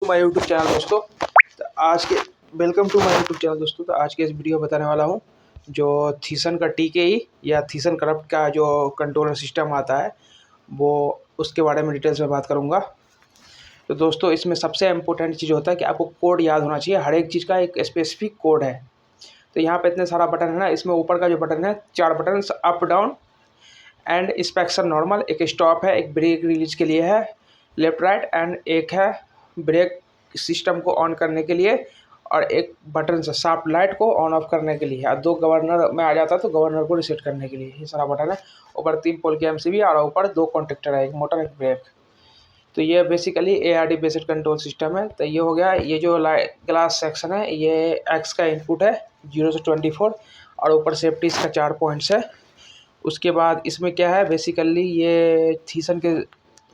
My YouTube channel दोस्तों। तो आज के welcome to my YouTube channel दोस्तों। तो आज के इस वीडियो बताने वाला हूँ जो थीसन का TKE या थीसन करप्ट का जो कंट्रोलर सिस्टम आता है वो उसके बारे में डिटेल्स में बात करूँगा। तो दोस्तों इसमें सबसे इम्पोर्टेंट चीज़ होता है कि आपको कोड याद होना चाहिए। हर एक चीज़ का एक स्पेसिफिक कोड है। तो यहाँ पे इतने सारा बटन है ना, इसमें ऊपर का जो बटन है 4 button, up down and inspection normal, एक स्टॉप है, एक ब्रेक रिलीज के लिए है, लेफ्ट राइट, एंड एक है ब्रेक सिस्टम को ऑन करने के लिए, और एक बटन से शार्प लाइट को ऑन ऑफ करने के लिए, और 2 गवर्नर में आ जाता है तो गवर्नर को रिसेट करने के लिए। ये सारा बटन है। ऊपर 3 पोल की MCB और ऊपर 2 कॉन्टेक्टर है, एक मोटर एक ब्रेक। तो ये basically ARD based control system है। तो ये हो गया। ये जो ग्लास सेक्शन है ये एक्स का इनपुट है 0 से 24, और ऊपर सेफ्टी इसका 4 पॉइंट्स है। उसके बाद इसमें क्या है, बेसिकली ये थीसन के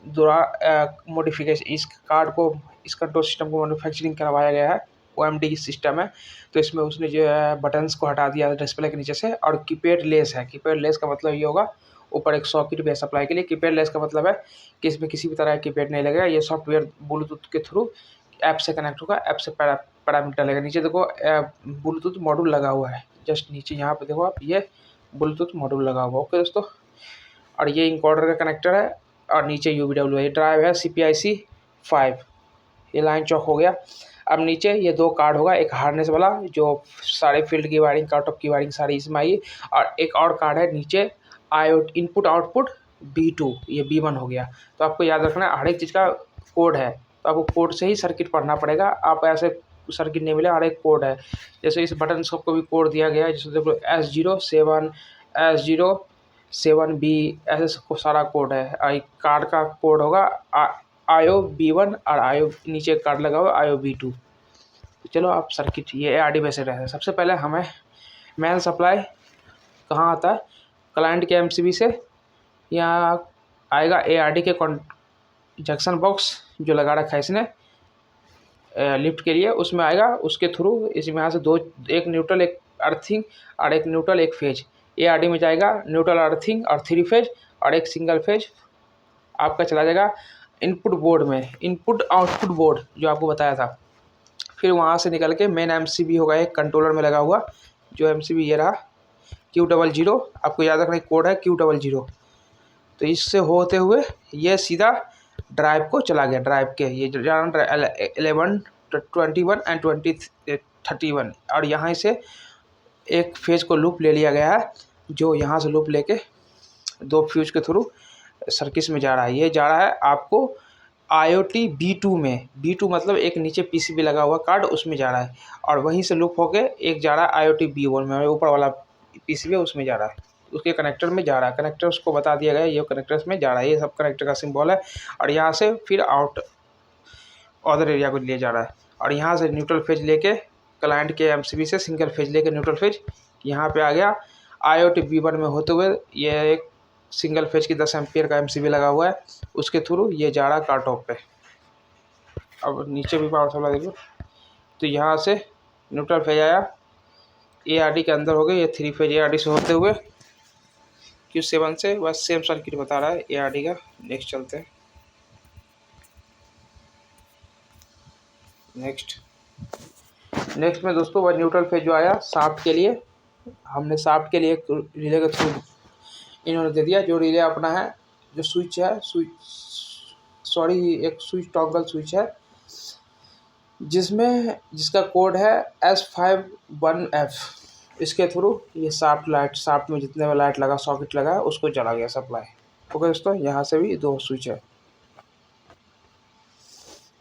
द्वारा मॉडिफिकेशन, इस कार्ड को, इस कंट्रोल सिस्टम को मैन्युफैक्चरिंग करवाया गया है। OMD सिस्टम है। तो इसमें उसने जो है बटन्स को हटा दिया डिस्प्ले के नीचे से, और कीपैड लेस है। कीपैड लेस का मतलब ये होगा, ऊपर एक सॉकेट भी है सप्लाई के लिए। कीपैड लेस का मतलब है कि इसमें किसी भी तरह का कीपैड नहीं लगेगा। ये सॉफ्टवेयर ब्लूटूथ के थ्रू ऐप से कनेक्ट होगा, ऐप से पैरामीटर लगेगा। नीचे देखो ब्लूटूथ मॉड्यूल लगा हुआ है, जस्ट नीचे यहाँ पे देखो आप, ये ब्लूटूथ मॉड्यूल लगा हुआ। ओके दोस्तों, और ये इंकॉर्डर का कनेक्टर है, और नीचे UVW है। ड्राइव है CPIC 5। ये लाइन चौक हो गया। अब नीचे ये 2 कार्ड होगा, एक हार्नेस वाला जो सारे फील्ड की वायरिंग, कट ऑफ की वायरिंग सारी इसमें आई, और एक और कार्ड है नीचे इनपुट आउटपुट B2, ये B1 हो गया। तो आपको याद रखना है हर एक चीज़ का कोड है। तो आपको कोड से ही सर्किट पढ़ना पड़ेगा। आप ऐसे सर्किट नहीं मिले, हर एक कोड है। जैसे इस बटन सबको भी कोड दिया गया है, जैसे देखो S07, S07B, ऐसे सबको सारा कोड है। कार्ड का कोड होगा IO B1, और नीचे कार्ड लगा हुआ IO B2। चलो आप सर्किट, ये ARD बेस्ड है। सबसे पहले हमें मेन सप्लाई कहाँ आता है, क्लाइंट के MCB से, यहाँ आएगा ARD के जंक्शन बॉक्स जो लगा रखा है इसने लिफ्ट के लिए, उसमें आएगा। उसके थ्रू इसमें यहाँ से 2, एक न्यूट्रल, एक अर्थिंग, और एक न्यूट्रल एक फेज। ARD में जाएगा न्यूट्रल, अर्थिंग और 3 फेज, और एक सिंगल फेज आपका चला जाएगा इनपुट बोर्ड में, इनपुट आउटपुट बोर्ड जो आपको बताया था। फिर वहाँ से निकल के मेन MCB होगा एक कंट्रोलर में लगा हुआ, जो MCB ये रहा Q00। आपको याद रखना कोड है Q00। तो इससे होते हुए ये सीधा ड्राइव को चला गया। ड्राइव के ये 11, 21 एंड 31, और यहाँ से एक फेज को लूप ले लिया गया है, जो यहाँ से लूप लेके 2 फ्यूज के थ्रू सर्किट में जा रहा है। ये जा रहा है आपको IoT B2 में। B2 मतलब एक नीचे PCB लगा हुआ कार्ड, उसमें जा रहा है, और वहीं से लूप होके एक जा रहा है IoT B1 में, ऊपर वाला PCB है उसमें जा रहा है, उसके कनेक्टर में जा रहा है। कनेक्टर उसको बता दिया गया, ये कनेक्टर्स में जा रहा है। ये सब कनेक्टर का सिंबल है, और यहाँ से फिर आउट अदर एरिया को ले जा रहा है, और यहाँ से न्यूट्रल फेज लेके क्लाइंट के MCB से सिंगल फेज लेके न्यूट्रल फेज यहाँ पे आ गया। IoT B1 में होते हुए ये एक सिंगल फेज की 10 एम्पियर का MCB लगा हुआ है, उसके थ्रू ये जा रहा है कार टॉप पे। अब नीचे भी पावर सप्लाई देखो, तो यहाँ से न्यूट्रल फेज आया, ARD के अंदर हो गए। ये 3 फेज ARD से होते हुए Q7 से, बस सेम सर्किट बता रहा है ARD का। नेक्स्ट चलते हैं। नेक्स्ट में दोस्तों वह न्यूट्रल फेज जो आया शाफ्ट के लिए, हमने शाफ्ट के लिए एक रिले के थ्रू इन्होंने दे दिया। जो रिले अपना है, जो स्विच है, एक स्विच टॉगल स्विच है, जिसका कोड है S51F। इसके थ्रू ये शाफ्ट में जितने में लाइट लगा, सॉकेट लगा है, उसको चला गया सप्लाई। ओके दोस्तों, यहाँ से भी 2 स्विच है।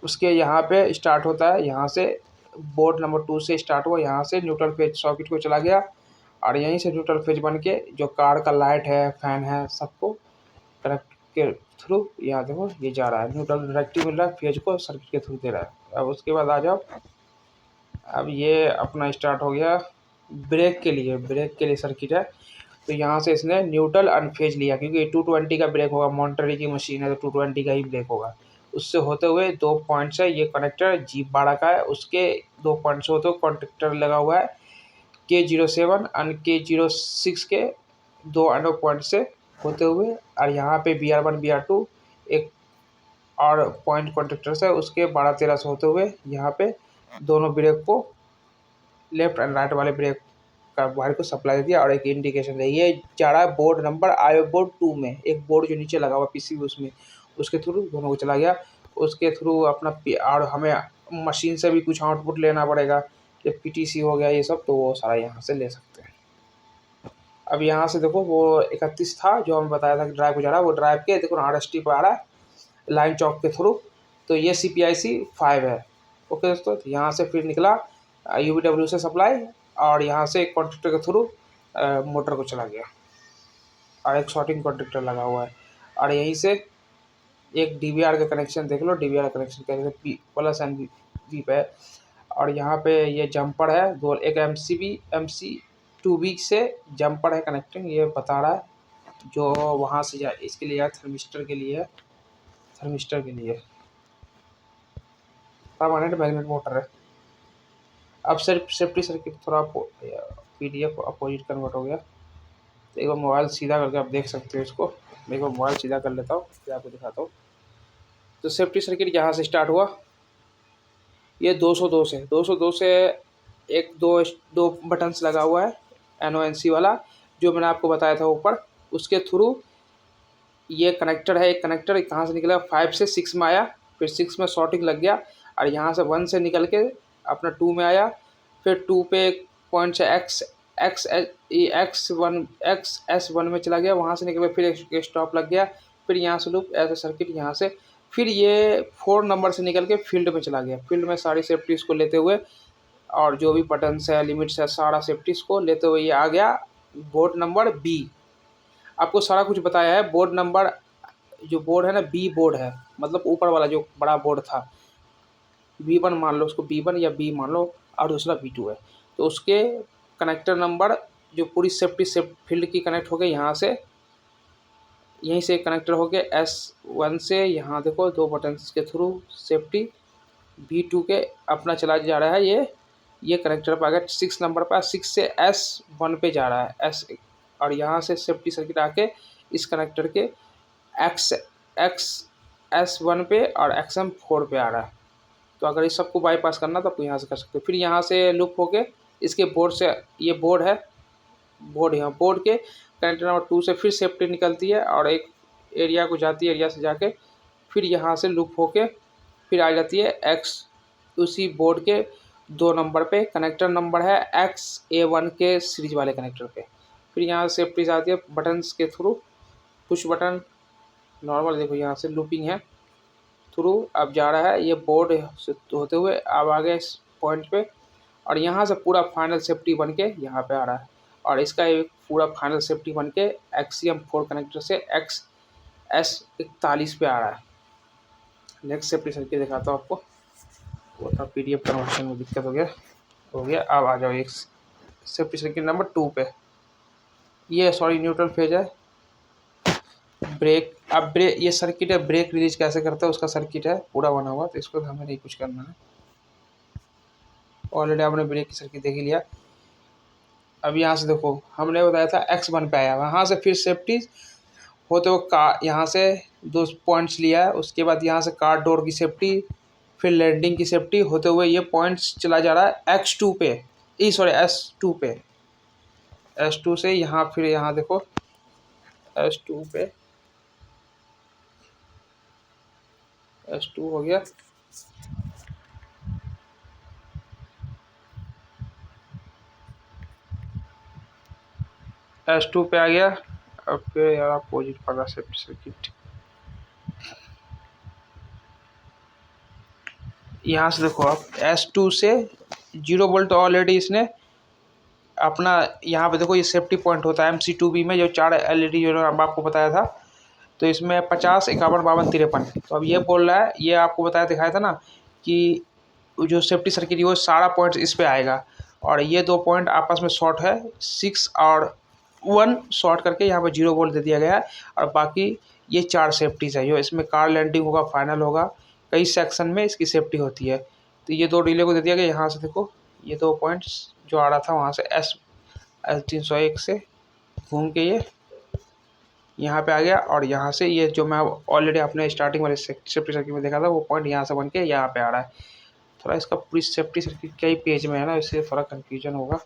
उसके यहाँ पे स्टार्ट होता है, यहाँ से बोर्ड नंबर 2 से स्टार्ट हुआ, यहाँ से न्यूट्रल फेज सॉकेट को चला गया, और यहीं से न्यूट्रल फेज बन के जो कार का लाइट है, फैन है, सबको कनेक्ट के थ्रू यहाँ देखो ये जा रहा है। न्यूट्रल डायरेक्टली मिल रहा है, फेज को सर्किट के थ्रू दे रहा है। अब उसके बाद आ जाओ, अब ये अपना स्टार्ट हो गया ब्रेक के लिए सर्किट है। तो यहाँ से इसने न्यूट्रल अनफेज लिया, क्योंकि 220 का ब्रेक होगा, मॉन्टरी की मशीन है तो 220 का ही ब्रेक होगा। उससे होते हुए 2 पॉइंट्स है, ये कनेक्टर G12 का है, उसके 2 पॉइंट्स होते हुए कॉन्टेक्टर लगा हुआ है K07 और K06 के 2 एंड पॉइंट से होते हुए, और यहाँ पे BR1 BR2 एक और पॉइंट कॉन्ट्रेक्टर से उसके 12-1300 होते हुए यहाँ पे दोनों ब्रेक को, लेफ्ट एंड राइट वाले ब्रेक का वायर को सप्लाई दे दिया और एक इंडिकेशन है। ये जा रहा है बोर्ड नंबर IO बोर्ड 2 में, एक बोर्ड जो नीचे लगा हुआ पीसीबी उसमें, उसके थ्रू दोनों को चला गया। उसके थ्रू अपना और हमें मशीन से भी कुछ आउटपुट लेना पड़ेगा, जब PTC हो गया ये सब, तो वो सारा यहाँ से ले सकते हैं। अब यहाँ से देखो वो 31 था जो हमें बताया था कि ड्राइव को जा रहा है, वो ड्राइव के देखो RST पर आ रहा है लाइन चौक के थ्रू, तो ये CPIC 5 है। ओके दोस्तों, तो यहाँ से फिर निकला UVW से सप्लाई और यहाँ से एक कॉन्ट्रेक्टर के थ्रू मोटर को चला गया और एक शॉर्टिंग कॉन्ट्रेक्टर लगा हुआ है। और यहीं से एक DVR का कनेक्शन देख लो, DVR कनेक्शन कैसे प्लस एंड V पे है। और यहाँ पे ये जंपर है दो, एक MC2B से जंपर है कनेक्टिंग, ये बता रहा है जो वहाँ से जाए, इसके लिए है थर्मिस्टर के लिए, थर्मिस्टर के लिए परमानेंट मैग्नेट मोटर है। अब सिर्फ सेफ्टी सर्किट थोड़ा PDF अपोजिट कन्वर्ट हो गया, तो एक बार मोबाइल सीधा करके आप देख सकते हो इसको। मैं एक बार मोबाइल सीधा कर लेता हूँ फिर आपको दिखाता हूँ। तो सेफ्टी सर्किट यहाँ से स्टार्ट हुआ, ये 202 से 202 से एक दो बटन्स लगा हुआ है NONC वाला जो मैंने आपको बताया था ऊपर, उसके थ्रू ये कनेक्टर है। एक कनेक्टर कहाँ से निकला, 5 से 6 में आया, फिर 6 में शॉर्टिंग लग गया और यहाँ से 1 से निकल के अपना 2 में आया, फिर 2 पे एक पॉइंट से XS1 में चला गया, वहाँ से निकल के फिर एक स्टॉप लग गया, फिर यहाँ से लूप ऐसे सर्किट यहाँ से, फिर ये 4 नंबर से निकल के फील्ड में चला गया। फील्ड में सारी सेफ्टीज़ को लेते हुए और जो भी बटन्स है, लिमिट्स है, सारा सेफ्टीज़ को लेते हुए ये आ गया बोर्ड नंबर B। आपको सारा कुछ बताया है। बोर्ड नंबर जो बोर्ड है ना, B बोर्ड है, मतलब ऊपर वाला जो बड़ा बोर्ड था, B1 मान लो उसको, B1 या B मान लो, और दूसरा B2 है। तो उसके कनेक्टर नंबर जो पूरी सेफ्टी फील्ड की कनेक्ट हो गई, यहाँ से यहीं से कनेक्टर हो गए S1 से, यहाँ देखो 2 बटन्स के थ्रू सेफ्टी B2 के अपना चला जा रहा है। ये कनेक्टर पर आ गया 6 नंबर पर, 6 से S1 पे जा रहा है S, और यहाँ से सेफ्टी सर्किट आके इस कनेक्टर के S1 पे और XM4 पे आ रहा है। तो अगर इस सबको बाईपास करना तो आप यहाँ से कर सकते हो। फिर यहाँ से लूप होके इसके बोर्ड से, ये बोर्ड है, बोर्ड यहाँ बोर्ड के कनेक्टर नंबर 2 से फिर सेफ्टी निकलती है और एक एरिया को जाती है, एरिया से जाके फिर यहाँ से लूप होके फिर आ जाती है X, उसी बोर्ड के 2 नंबर पे कनेक्टर नंबर है XA1 के सीरीज वाले कनेक्टर पे। फिर यहाँ से सेफ्टी आती है बटन्स के थ्रू, पुश बटन नॉर्मल, देखो यहाँ से लूपिंग है थ्रू अब जा रहा है, ये बोर्ड से होते हुए अब आ गए इस पॉइंट पे, और यहाँ से पूरा फाइनल सेफ्टी बन के यहाँ पे आ रहा है, और इसका एक पूरा फाइनल सेफ्टी बन के XCM4 कनेक्टर से XS41 पे आ रहा है। नेक्स्ट सेफ्टी सर्किट दिखाता हूँ आपको। वो था PDF कन्वर्शन में दिक्कत हो गया। अब आ जाओ एक सेफ्टी सर्किट नंबर 2 पे, ये सॉरी न्यूट्रल फेज है। ब्रेक, अब ब्रेक, ये सर्किट है, ब्रेक रिलीज कैसे करता है उसका सर्किट है पूरा बना हुआ, तो इसको हमें नहीं कुछ करना है, ऑलरेडी आपने ब्रेक की सर्किट देख लिया। अब यहाँ से देखो हमने बताया था X1 पे आया, वहाँ से फिर सेफ्टी होते हुए कार, यहाँ से 2 पॉइंट्स लिया है, उसके बाद यहाँ से कार डोर की सेफ्टी, फिर लैंडिंग की सेफ्टी होते हुए ये पॉइंट्स चला जा रहा है X2 पे, S2 पे, S2 से यहाँ फिर यहाँ देखो S2 पे, S2 हो गया, S2 पे आ गया। अब फिर यार अपोजिट पड़ रहा सेफ्टी सर्किट, यहाँ से देखो आप S2 से 0 वोल्ट ऑलरेडी इसने अपना, यहाँ पे देखो ये सेफ्टी पॉइंट होता है MC2B में, जो 4 LED जो आपको बताया था, तो इसमें 50, 51, 52, 53। तो अब ये बोल रहा है, ये आपको बताया दिखाया था ना कि जो सेफ्टी सर्किट वो सारा पॉइंट इस पे आएगा, और ये 2 पॉइंट आपस में शॉर्ट है, 6 और 1 शॉर्ट करके यहाँ पे 0 वोल्ट दे दिया गया है, और बाकी ये 4 सेफ्टीज है जो इसमें कार लैंडिंग होगा, फाइनल होगा, कई सेक्शन में इसकी सेफ्टी होती है। तो ये 2 रिले को दे दिया गया। यहाँ से देखो ये 2 पॉइंट्स जो आ रहा था वहाँ से S301 से घूम के ये यहाँ पे आ गया, और यहाँ से ये जो मैं ऑलरेडी अपने स्टार्टिंग वाले सेफ्टी सर्किट में देखा था वो पॉइंट यहाँ से बन के यहाँ पे आ रहा है। थोड़ा इसका पूरी सेफ्टी सर्किट कई पेज में है ना, इससे थोड़ा कन्फ्यूजन होगा।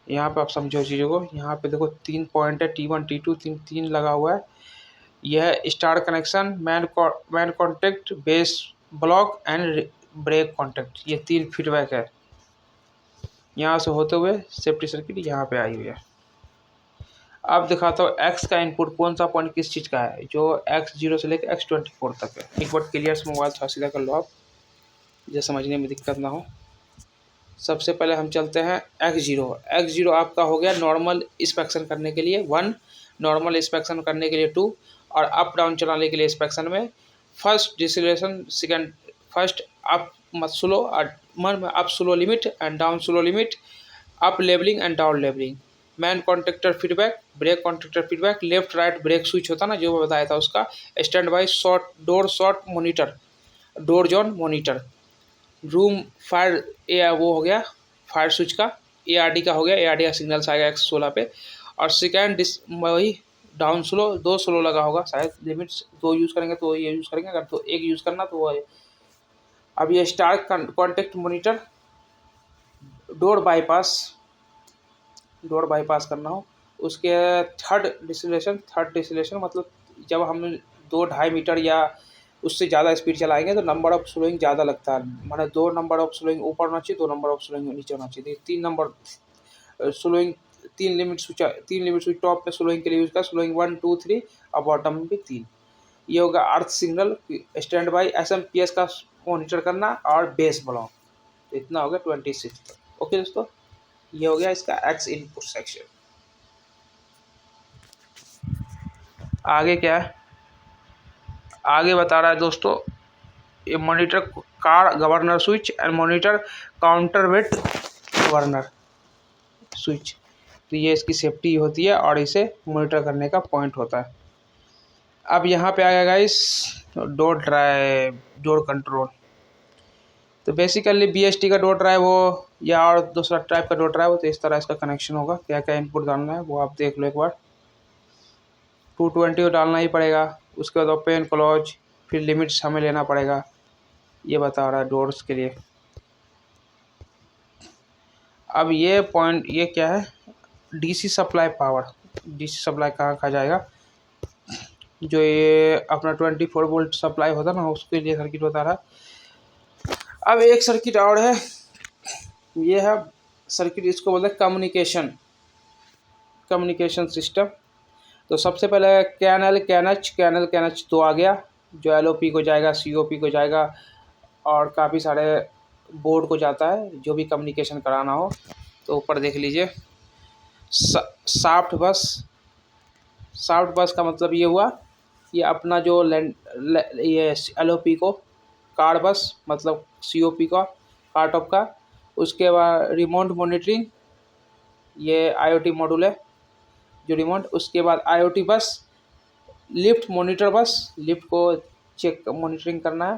यहाँ पे आप समझो चीज़ों को। यहाँ पे देखो 3 पॉइंट है, T1 T2 तीन लगा हुआ है। यह star connection, make contact, base block and break contact, ये 3 फीडबैक है। यहाँ से होते हुए सेफ्टी सर्किट यहाँ पे आई हुई है। अब दिखाता हूँ एक्स का इनपुट कौन सा पॉइंट किस चीज़ का है, जो X0 से लेकर X24 तक है। एक बार क्लियर से मोबाइल थोड़ा सीधा कर लो आप, जो समझने में दिक्कत ना हो। सबसे पहले हम चलते हैं X0 आपका हो गया नॉर्मल इंस्पेक्शन करने के लिए 1, नॉर्मल इंस्पेक्शन करने के लिए 2, और अप डाउन चलाने के लिए इंस्पेक्शन में first deceleration, second first up slow up slow limit and down slow limit, up levelling and down levelling, man contractor feedback, brake contractor feedback, left right brake switch होता ना जो मैं बताया था उसका, stand by short monitor, door zone monitor, room fire वो हो गया फायर स्विच का, ARD का हो गया, ARD का सिग्नल्स आएगा X16 पे। और सेकेंड वही डाउन स्लो, 2 स्लो लगा होगा शायद, लिमिट्स 2 यूज़ करेंगे तो ये यूज़ करेंगे, अगर तो एक यूज़ करना तो वो है। अब ये star contact monitor, door bypass करना हो, उसके थर्ड डिसिलेशन मतलब जब हम 2-2.5 मीटर या उससे ज़्यादा स्पीड चलाएंगे तो नंबर ऑफ स्लोइंग ज़्यादा लगता है, माने 2 नंबर ऑफ स्लोइंग ऊपर होना चाहिए, 2 नंबर ऑफ स्लोइंग नीचे होना चाहिए। 3 number slowing, 3 limit switch top पे स्लोइंग के लिए यूज़ कर, स्लोइंग 1 2 3 और बॉटम में भी 3। ये होगा अर्थ सिग्नल, स्टैंड बाई SMPS का मॉनिटर करना, और बेस ब्लॉक। तो इतना हो गया 26 तक। ओके दोस्तों, ये हो गया इसका X इनपुट सेक्शन। आगे क्या है, आगे बता रहा है दोस्तों, ये monitor car governor switch and monitor counter wait governor switch. तो ये इसकी सेफ्टी होती है और इसे मॉनिटर करने का पॉइंट होता है। अब यहाँ पे आएगा guys door drive, door control. तो बेसिकली BST का डोर ड्राइव हो या और दूसरा टाइप का डोर ड्राइव हो, तो इस तरह इसका कनेक्शन होगा। क्या क्या इनपुट डालना है वो आप देख लो एक बार। 220 डालना ही पड़ेगा, उसके बाद ओपन क्लोज, फिर लिमिट्स हमें लेना पड़ेगा, ये बता रहा है डोर्स के लिए। अब ये पॉइंट, ये क्या है, DC supply power, DC supply कहाँ जाएगा, जो ये अपना 24 वोल्ट सप्लाई होता ना उसके लिए सर्किट बता रहा है। अब एक सर्किट और है, ये है सर्किट, इसको बोलते हैं कम्युनिकेशन सिस्टम। तो सबसे पहले कैनल 2 आ गया, जो LOP को जाएगा, COP को जाएगा, और काफ़ी सारे बोर्ड को जाता है जो भी कम्युनिकेशन कराना हो। तो ऊपर देख लीजिए सॉफ्ट बस का मतलब ये हुआ, ये अपना जो ये LOP को, कार्ड बस मतलब COP का, कार टॉप का। उसके बाद रिमोट मॉनिटरिंग, ये IoT मॉड्यूल है जो रिमोट। उसके बाद IoT बस, लिफ्ट मॉनिटर बस, लिफ्ट को चेक मॉनिटरिंग करना है,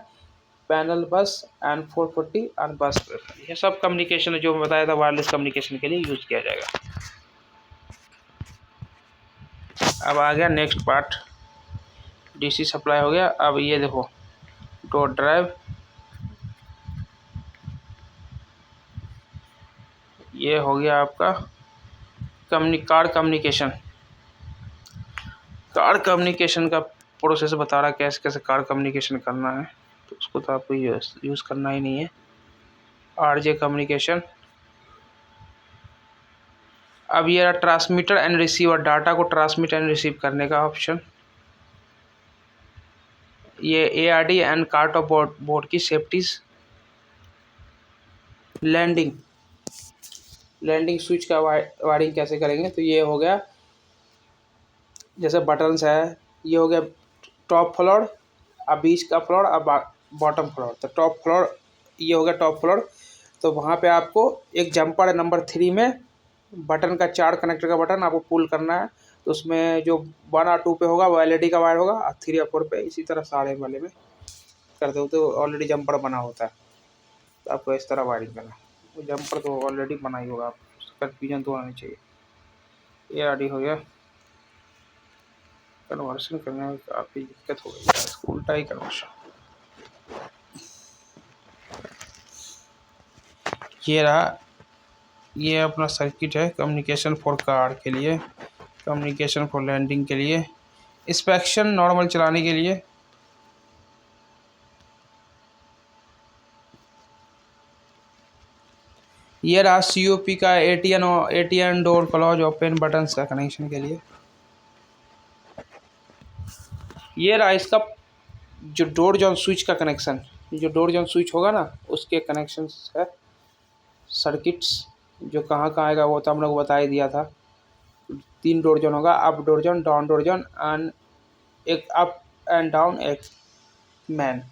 पैनल बस एंड 440 एंड बस। ये सब कम्युनिकेशन जो मैं बताया था वायरलेस कम्युनिकेशन के लिए यूज़ किया जाएगा। अब आ गया नेक्स्ट पार्ट, DC सप्लाई हो गया। अब ये देखो डोर ड्राइव, ये हो गया आपका कार कम्युनिकेशन का प्रोसेस बता रहा है कैसे कैसे कार कम्युनिकेशन करना है। तो उसको तो आपको यूज़ करना ही नहीं है। RJ communication. अब ये रहा ट्रांसमीटर एंड रिसीवर, डाटा को ट्रांसमिट एंड रिसीव करने का ऑप्शन। ये ARD and cart of board की सेफ्टीज। लैंडिंग स्विच का वायरिंग कैसे करेंगे, तो ये हो गया जैसे बटन्स है, ये हो गया टॉप फ्लोर, अब बीच का फ्लोर, अब बॉटम फ्लोर। तो टॉप फ्लोर, ये हो गया टॉप फ्लोर। तो वहाँ पे आपको एक जंपर है नंबर 3 में, बटन का 4 कनेक्टर का बटन आपको पुल करना है। तो उसमें जो 1 और 2 पे होगा वो LED का वायर होगा, और 3 और 4 पे इसी तरह सारे वाले में कर दो। तो ऑलरेडी जंपर बना होता है, तो आपको इस तरह वायरिंग करना है। वो जंपर तो ऑलरेडी बना ही होगा, कन्फ्यूजन तो आनी चाहिए। ये रेडी हो गया। कन्वर्शन करने में काफ़ी दिक्कत हो गई है, उल्टा ही कन्वर्शन। ये रहा, ये अपना सर्किट है कम्युनिकेशन फॉर कार के लिए, कम्युनिकेशन फॉर लैंडिंग के लिए, इंस्पेक्शन नॉर्मल चलाने के लिए। ये रहा COP का ATN door close open buttons का कनेक्शन के लिए। ये रहा इसका जो डोर जॉन स्विच का कनेक्शन, जो डोर जॉन स्विच होगा ना उसके कनेक्शन है। सर्किट्स जो कहाँ कहाँ आएगा वो तो हम लोग बता ही दिया था। 3 डोर जॉन होगा, up door John, down door John and एक अप एंड डाउन, एक मैन।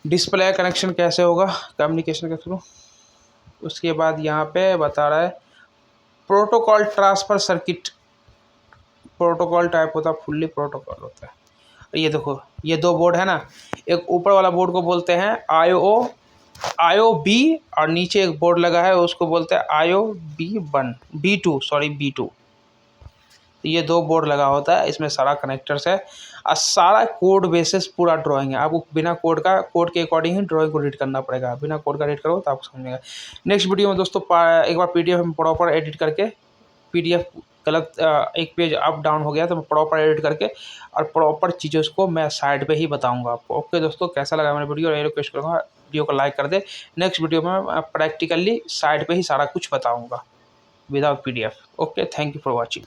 डिस्प्ले कनेक्शन कैसे होगा कम्युनिकेशन के थ्रू। उसके बाद यहाँ पे बता रहा है protocol transfer circuit, protocol type होता है, फुल्ली प्रोटोकॉल होता है। ये देखो ये 2 बोर्ड है ना, एक ऊपर वाला बोर्ड को बोलते हैं IOB और नीचे एक बोर्ड लगा है उसको बोलते हैं B2। ये 2 बोर्ड लगा होता है, इसमें सारा कनेक्टर्स है और सारा कोड बेसिस पूरा ड्राइंग है। आपको बिना कोड के अकॉर्डिंग ही ड्राइंग को रीड करना पड़ेगा, बिना कोड का रीड करो तो आपको समझेगा। नेक्स्ट वीडियो में दोस्तों एक बार PDF में प्रॉपर एडिट करके, PDF गलत एक पेज अप डाउन हो गया तो मैं प्रॉपर एडिट करके और प्रॉपर चीज़ों को मैं साइड पे ही बताऊंगा आपको। ओके दोस्तों, कैसा लगा मेरा वीडियो, ये रिक्वेस्ट करूँगा वीडियो को लाइक कर दे। नेक्स्ट वीडियो में मैं प्रैक्टिकली साइड पे ही सारा कुछ बताऊंगा without PDF। Okay, thank you for watching.